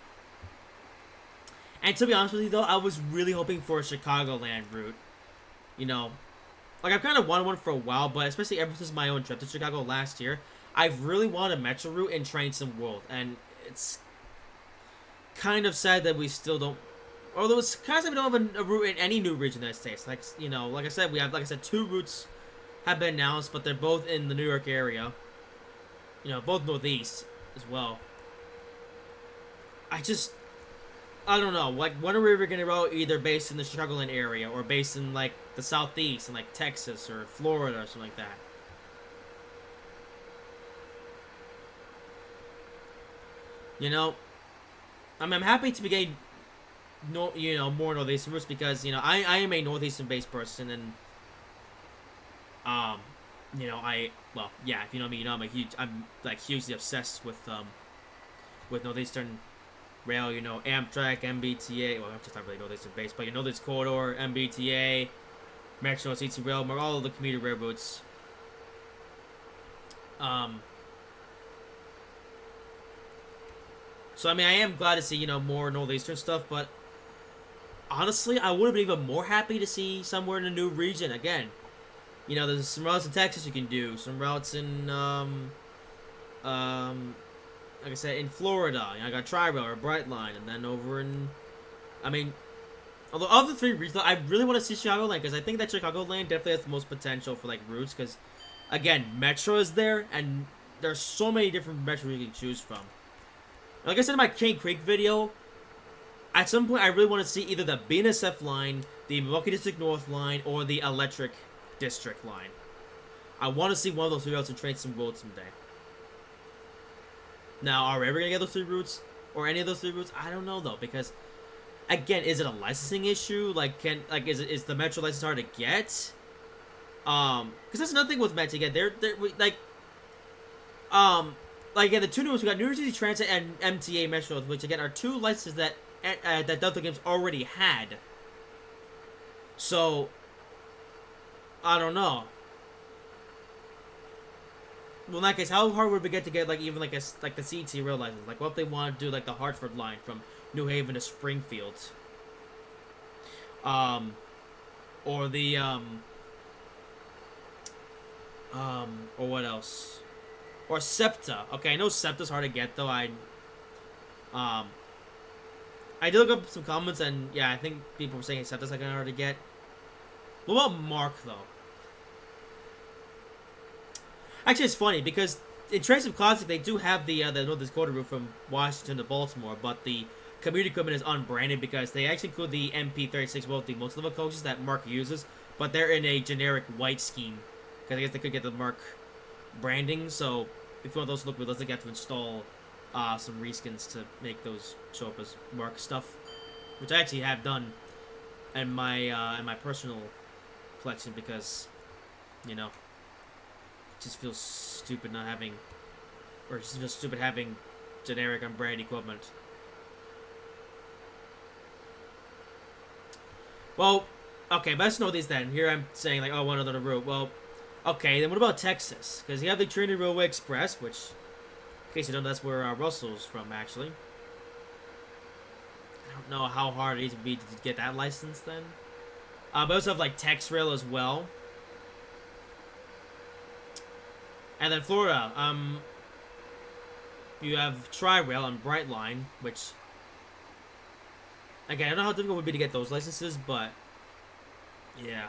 And to be honest with you, though, I was really hoping for a Chicagoland route. You know, like, I've kind of wanted one for a while, but especially ever since my own trip to Chicago last year, I've really wanted a Metro route in Train Sim World, and it's kind of sad that we still don't, although it's kind of sad we don't have a route in any new region in the United States. Like, you know, like I said, we have, like I said, two routes have been announced, but they're both in the New York area. You know, both Northeast as well. I don't know. Like, when are we ever gonna go either based in the Chicagoland area or based in, like, the Southeast, in, like, Texas or Florida or something like that? You know, I mean, I'm happy to be getting, you know, more Northeastern routes because, you know, I am a Northeastern-based person and, you know, well, yeah, if you know me, you know I'm like hugely obsessed with Northeastern Rail, you know, Amtrak, MBTA, well, Amtrak's not really Northeastern based, but you know, this corridor, MBTA, Metro North Eastern Rail, all of the commuter railroads. So, I mean, I am glad to see, you know, more Northeastern stuff, but honestly, I would have been even more happy to see somewhere in a new region again. You know, there's some routes in Texas you can do, some routes in, like I said, in Florida. You know, I got Tri-Rail or Brightline, and then over in, I mean, Although of the 3 routes, though, I really want to see Chicagoland because I think that Chicagoland definitely has the most potential for like routes. Because again, Metro is there, and there's so many different Metro you can choose from. Like I said in my Cane Creek video, at some point I really want to see either the BNSF line, the Milwaukee District North line, or the Electric District line. I want to see one of those 3 routes in Train Sim World someday. Now, are we ever gonna get those 3 routes, or any of those 3 routes? I don't know though, because again, is it a licensing issue? Like, is the Metro license hard to get? Because that's another thing with Metro. Again, they're again, the 2 new ones, we got New Jersey Transit and MTA Metro, which again are 2 licenses that Delta Games already had. So, I don't know. Well, in that case, how hard would we get to get like even like the CT rail license? Like, what if they want to do like the Hartford line from New Haven to Springfield? Or the or what else? Or SEPTA. Okay, I know SEPTA's hard to get though. I did look up some comments and yeah, I think people were saying SEPTA's like hard to get. What about Mark though? Actually, it's funny because in Train Sim Classic they do have the North Dakota route from Washington to Baltimore, but the community equipment is unbranded because they actually include the MP36, well, the most level coaches that Mark uses, but they're in a generic white scheme because I guess they could get the Mark branding. So if you want those to look realistic, you have to install some reskins to make those show up as Mark stuff, which I actually have done in my personal collection because, you know, it just feels stupid not having, or it just feels stupid having generic unbranded equipment. Well, okay, but let's know these then. Here I'm saying like, oh, one other route. Well, okay, then what about Texas? Because you have the Trinity Railway Express, which, in case you don't know, that's where Russell's from, actually. I don't know how hard it is to be to get that license then. But we also have like Tex Rail as well. And then Florida, you have Tri-Rail and Brightline, which, again, I don't know how difficult it would be to get those licenses, but, yeah.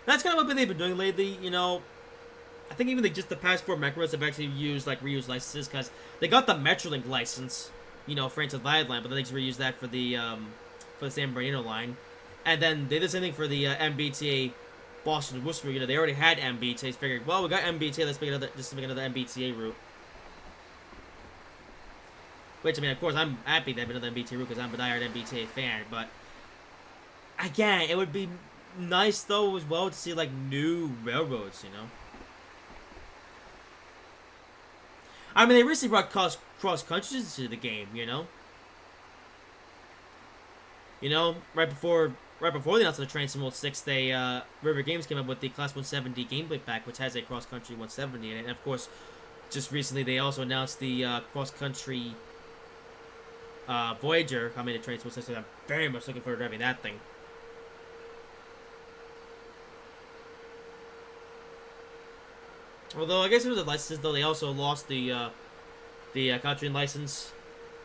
That's kind of what they've been doing lately, you know. I think even just the past 4 Mecharos have actually used, like, reused licenses, because they got the Metrolink license, you know, for Anti-Viad line, but then they just reused that for the San Bernardino line. And then they did the same thing for the MBTA Boston to Worcester. You know, they already had MBTA. So figured, well, we got MBTA, let's make another MBTA route. Which, I mean, of course, I'm happy they have another MBTA route because I'm a diehard MBTA fan. But again, it would be nice though as well to see like new railroads. You know, I mean, they recently brought cross countries to the game. You know, right before they announced the Train Sim World 6, they River Games came up with the Class 170 gameplay pack, which has a cross country 170 in it. And of course, just recently they also announced the cross country Voyager coming to Train Sim World 6. So I'm very much looking forward to driving that thing. Although I guess it was a license, though they also lost the country license,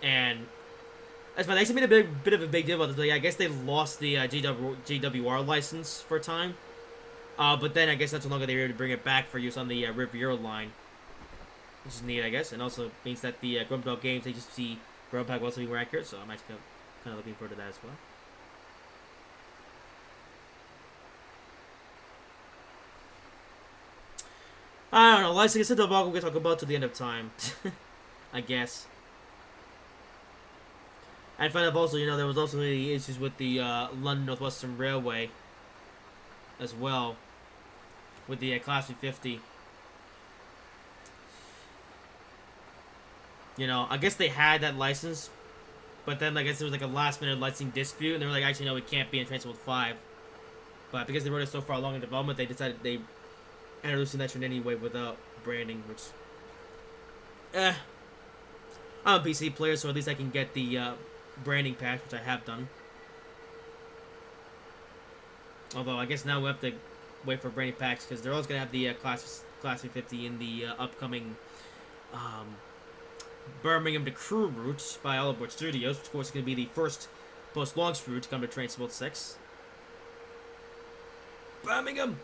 and that's fine. They actually made a bit of a big deal about this. I guess they lost the GWR license for a time, but then I guess that's no longer they were able to bring it back for use on the Riviera line, which is neat, I guess, and also means that the Grumpdog games they just see Grump Pack will also be more accurate. So I'm actually kind of looking forward to that as well. I don't know. Like I said, the vlog we'll talk about to the end of time, I guess. And find out also, you know, there was also the issues with the London Northwestern Railway as well, with the Class 350. You know, I guess they had that license, but then I guess there was like a last-minute licensing dispute, and they were like, actually, no, it can't be in Train Sim World 5. But because they wrote it so far along in development, they decided they introducing that trend anyway without branding, which, I'm a PC player, so at least I can get the branding patch, which I have done. Although I guess now we have to wait for branding packs because they're always gonna have the Class Class 350 in the upcoming Birmingham to Crew route by All Aboard Studios, which of course is going to be the first post-launch route to come to Train Sim World 6. Birmingham!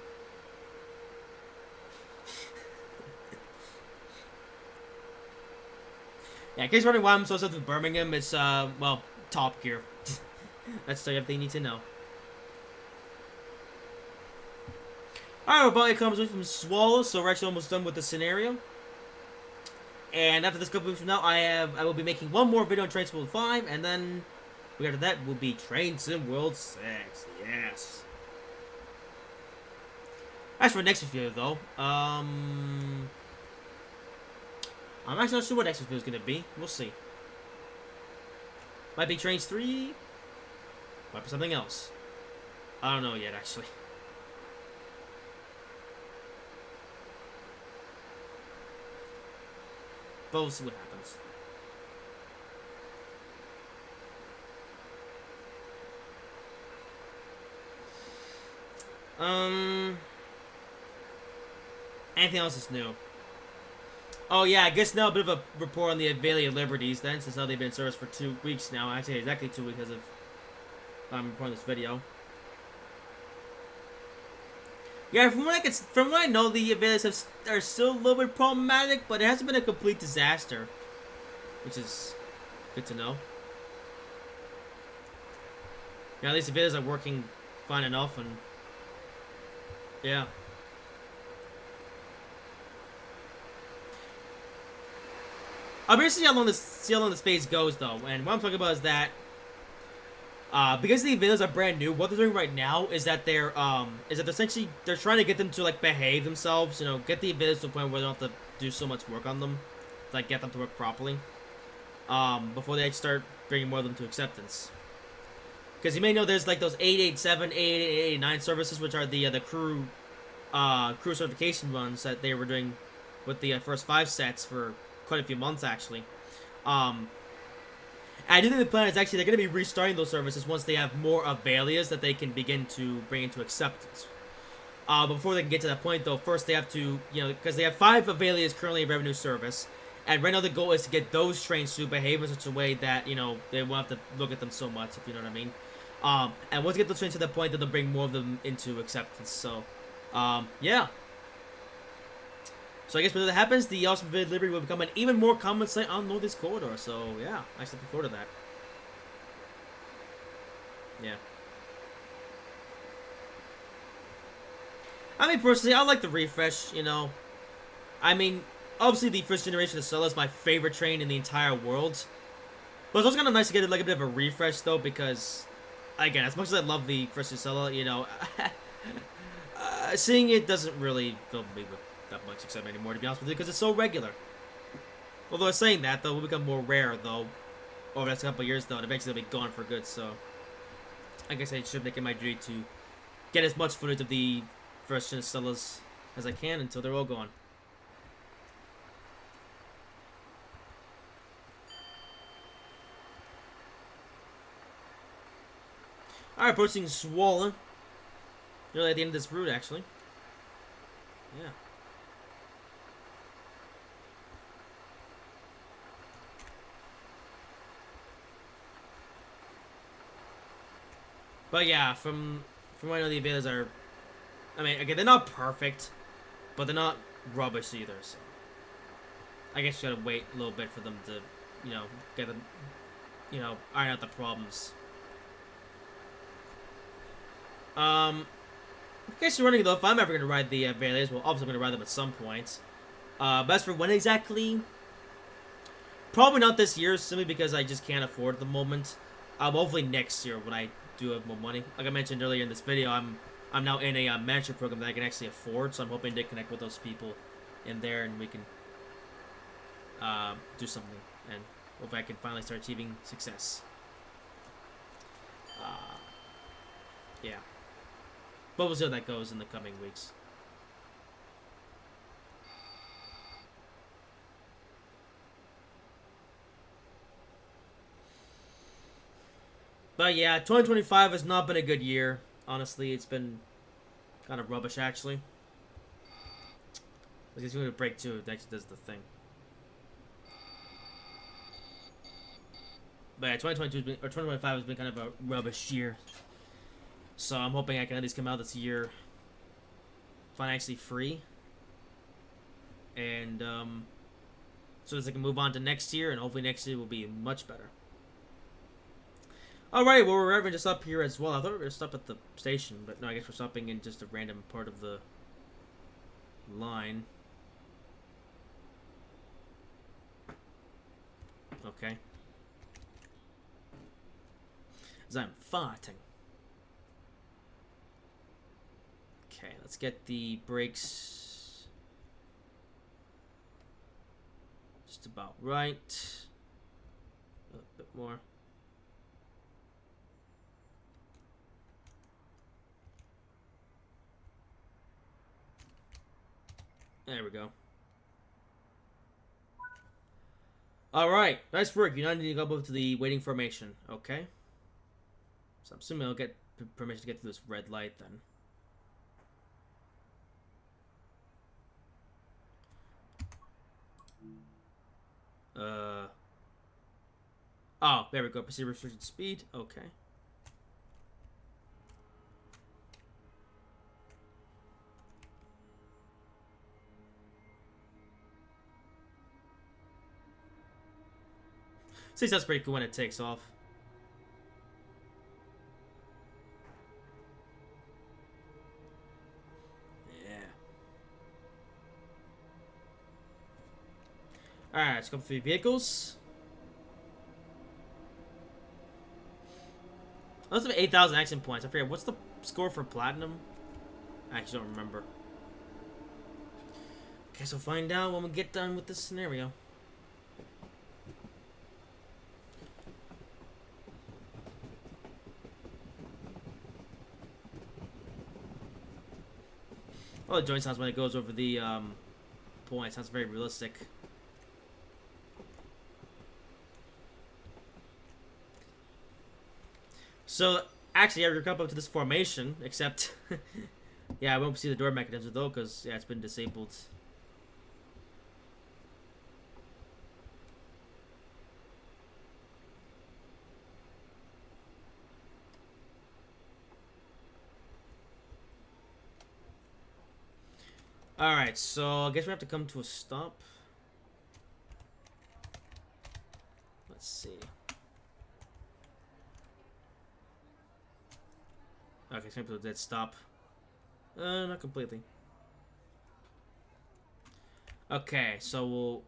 Yeah, in case you're wondering why I'm so obsessed with Birmingham, it's, well, Top Gear. That's everything you need to know. Alright, our body comes in from Zwolle, so we're actually almost done with the scenario. And after this couple weeks from now, I will be making one more video on Train Sim World 5, and then after that will be Train Sim World 6. Yes. As for next video, though, I'm actually not sure what next video is going to be. We'll see. Might be Trains 3. Might be something else. I don't know yet, actually. But we'll see what happens. Anything else is new? Oh yeah, I guess now a bit of a report on the Avalia Liberties then, since now they've been in service for 2 weeks now. Actually, exactly 2 weeks as of I'm recording this video. Yeah, from what I know, the Avalias are still a little bit problematic, but it hasn't been a complete disaster, which is good to know. Yeah, at least the Avalias are working fine enough, and yeah. I'm curious to see how long this phase goes, though. And what I'm talking about is that because the Avalias are brand new, what they're doing right now is that they're essentially trying to get them to like behave themselves. You know, get the Avalias to the point where they don't have to do so much work on them, to, like get them to work properly. Before they start bringing more of them to acceptance. Because you may know there's like those 887, 888, 889 services, which are the crew certification runs that they were doing with the first 5 sets for quite a few months, actually. And I do think the plan is actually they're going to be restarting those services once they have more Avalias that they can begin to bring into acceptance. But before they can get to that point, though, first they have to, you know, because they have 5 Avalias currently in revenue service, and right now the goal is to get those trains to behave in such a way that, you know, they won't have to look at them so much, if you know what I mean. And once they get those trains to that point, then they'll bring more of them into acceptance. So, yeah. So I guess when that happens, the Awesome Vid Liberty will become an even more common sight on Northeast Corridor. So yeah, I'm actually looking forward to that. Yeah. I mean, personally, I like the refresh, you know. I mean, obviously the first generation of Zwolle is my favorite train in the entire world. But it's also kind of nice to get like a bit of a refresh, though, because, again, as much as I love the first Zwolle, you know, seeing it doesn't really fill me with that much excitement anymore, to be honest with you, because it's so regular. Although saying that, though, it will become more rare, though, over the next couple of years, though, and eventually they'll be gone for good, so I guess I should make it my duty to get as much footage of the first gen Zwolles as I can until they're all gone. Alright, approaching Zwolle. Nearly at the end of this route, actually. Yeah. But yeah, from what I know, the Avalias are, I mean, again, they're not perfect, but they're not rubbish either, so I guess you gotta wait a little bit for them to, you know, get them, you know, iron out the problems. In case you're wondering, though, if I'm ever gonna ride the Avalias, well, obviously I'm gonna ride them at some point. But as for when exactly, probably not this year, simply because I just can't afford at the moment. Hopefully next year when I do have more money. Like I mentioned earlier in this video, I'm now in a mentorship program that I can actually afford, so I'm hoping to connect with those people in there, and we can do something, and hope I can finally start achieving success. Yeah. But we'll see how that goes in the coming weeks. But yeah, 2025 has not been a good year. Honestly, it's been kind of rubbish, actually. It's going to break too. It actually does the thing. But yeah, 2022 has been, or 2025 has been kind of a rubbish year. So I'm hoping I can at least come out this year financially free. And so as I can move on to next year, and hopefully next year will be much better. Alright, well, we're just up here as well. I thought we were going to stop at the station, but no, I guess we're stopping in just a random part of the line. Okay. As I'm farting. Okay, let's get the brakes just about right. A little bit more. There we go. Alright, nice work. You now need to go up to the waiting formation. Okay. So I'm assuming I'll get permission to get through this red light then. Oh, there we go. Proceed restricted speed. Okay. See, that's pretty cool when it takes off. Yeah. Alright, let's go for the vehicles. Let's have 8,000 action points. I forget, what's the score for platinum? I actually don't remember. Okay, so find out when we get done with this scenario. Oh, the joint sounds when it goes over the point. Sounds very realistic. So, actually, I come up to this formation, except, yeah, I won't see the door mechanism though, because, yeah, it's been disabled. Alright, so I guess we have to come to a stop. Let's see. Okay, it's going to a dead stop. Not completely. Okay, so we'll...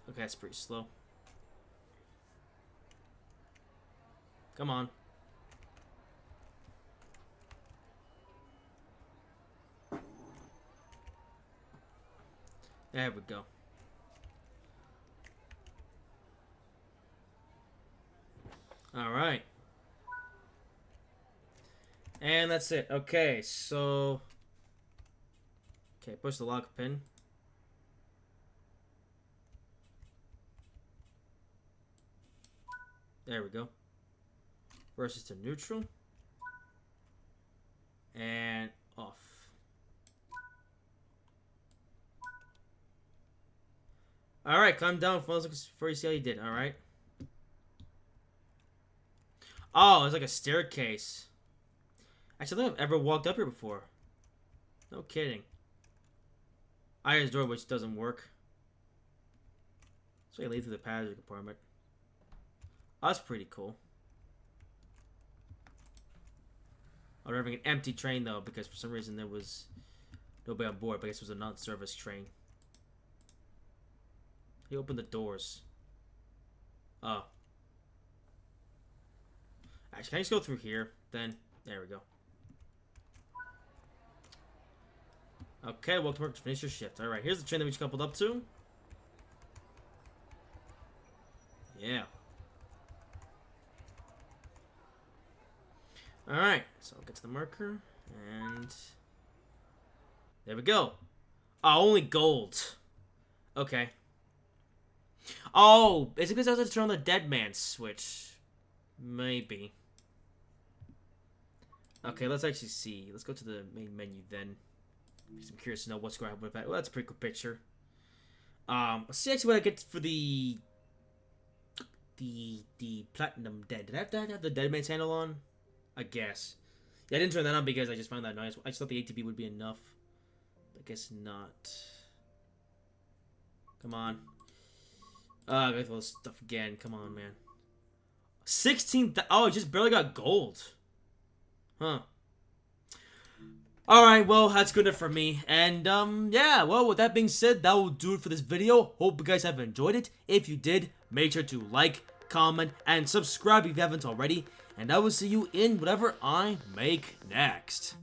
Okay, that's pretty slow. Come on. There we go. Alright. And that's it. Okay, so... Okay, push the lock pin. There we go. Versus to neutral. And off. Alright, calm down before you see how you did, alright? Oh, it's like a staircase. Actually, I don't think I've ever walked up here before. No kidding. Iron's door, which doesn't work. So I lead through the passenger compartment. Oh, that's pretty cool. I'm driving an empty train though, because for some reason there was nobody on board, but I guess it was a non-service train. He opened the doors. Oh. Actually, can I just go through here? Then, there we go. Okay, welcome to work to finish your shift. Alright, here's the train that we just coupled up to. Yeah. Alright, so I'll get to the marker, and... There we go. Oh, only gold. Okay. Oh, is it because I was to turn on the dead man switch? Maybe. Okay, let's actually see. Let's go to the main menu then. I'm curious to know what's going to happen with that. Well, that's a pretty cool picture. Let's see actually what I get for the Platinum Dead. Did I have the Dead Man's handle on? I guess. Yeah, I didn't turn that on because I just found that nice. I just thought the ATB would be enough. I guess not. Come on. I got all this stuff again. Come on, man. 16. Oh, I just barely got gold. Huh. Alright, well, that's good enough for me. And, yeah, well, with that being said, that will do it for this video. Hope you guys have enjoyed it. If you did, make sure to like, comment, and subscribe if you haven't already. And I will see you in whatever I make next.